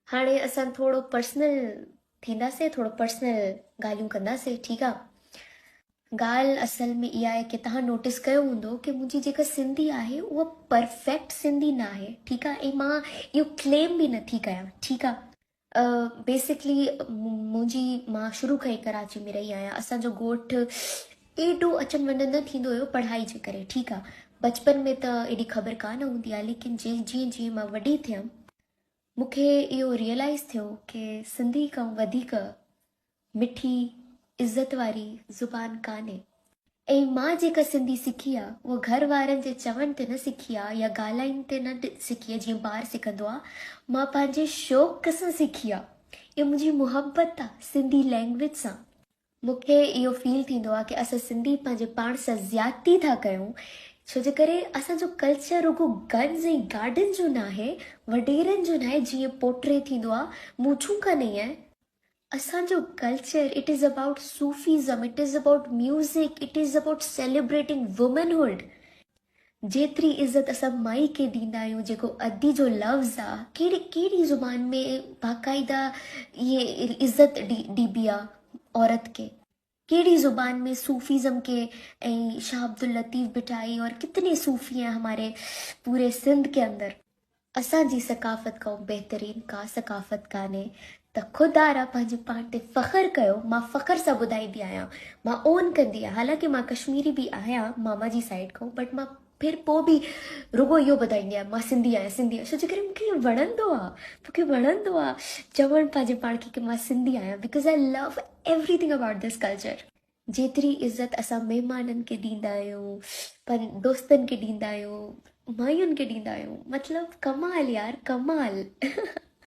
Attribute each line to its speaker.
Speaker 1: हाणे असां थोरो पर्सनल थींदासीं, थोरो पर्सनल ॻाल्हियूं कंदासीं, ठीकु आहे। ॻाल्हि असल में इहा आहे की तव्हां नोटिस कयो हूंदो की मुंहिंजी जेका सिंधी आहे उहा परफेक्ट सिंधी न आहे, ठीकु आहे। ऐं मां इहो क्लेम बि नथी कयां, ठीकु आहे। बेसिकली मुंहिंजी मां शुरू खां ई कराची में रही आहियां। असांजो ॻोठु एॾो अचनि वञनि न थींदो हुयो पढ़ाई जे करे, ठीकु आहे। बचपन में त एॾी ख़बर कान हूंदी आहे, लेकिन जीअं जीअं मां वॾी थियमि मूंखे इहो रियलाइज़ थियो की सिंधी खां वधीक मिठी इज़त वारी ज़ुबान कान्हे। ऐं मां जेका सिंधी सिखी आहे उहा घर वारनि जे चवण ते न सिखी आहे या ॻाल्हाइण ते न सिखी आहे जीअं ॿारु सिखंदो आहे। मां पंहिंजे शौक़ सां सिखी आहे। इहा मुंहिंजी मुहबत आहे सिंधी लैंग्वेज सां। मूंखे इहो फील थींदो आहे की असां सिंधी पंहिंजे पाण सां ज़्यादती था कयूं, छो जे करे असांजो कल्चर रुगो गन्स ऐं गार्डन जो न आहे, वॾेरनि जो न आहे जीअं पोट्रे थींदो आहे, मूंछूं का नहीं आहे। असांजो culture it is about Sufism, it is about music, it is about celebrating womanhood. जेतिरी इज़त असां माई खे ॾींदा आहियूं, जेको अदी जो लफ़्ज़ आहे, कहिड़ी कहिड़ी ज़ुबान में बाक़ाइदा इहे इज़त ॾिबी आहे औरत खे। कहिड़ी ज़ुबान में सूफीज़म के ऐं शाह अब्दुल लतीफ़ बिटाई और कितने सूफ़ी हैं हमारे पूरे सिंध के अंदर। असांजी सकाफ़त खां बहितरीन का सकाफ़त कान्हे। त ख़ुदारा पंहिंजे पाण ते फ़ख़्रु कयो। मां फ़ख़्र सां ॿुधाईंदी आहियां, मां ओन कंदी आहियां। हालांकि मां कश्मीरी बि आहियां मामा जी साइड खां, बट मां फिर पोइ बि रुगो इहो ॿुधाईंदी आहियां मां सिंधी आहियां, सिंधी आहियां, छो जे करे मूंखे वणंदो आहे। मूंखे वणंदो आहे चवणु पंहिंजे पाण खे की मां सिंधी आहियां, because I love everything about this culture. जेतिरी इज़त असां महिमाननि खे ॾींदा आहियूं, पर दोस्तनि खे ॾींदा आहियूं, मायुनि खे ॾींदा आहियूं, मतिलबु कमाल यार, कमाल।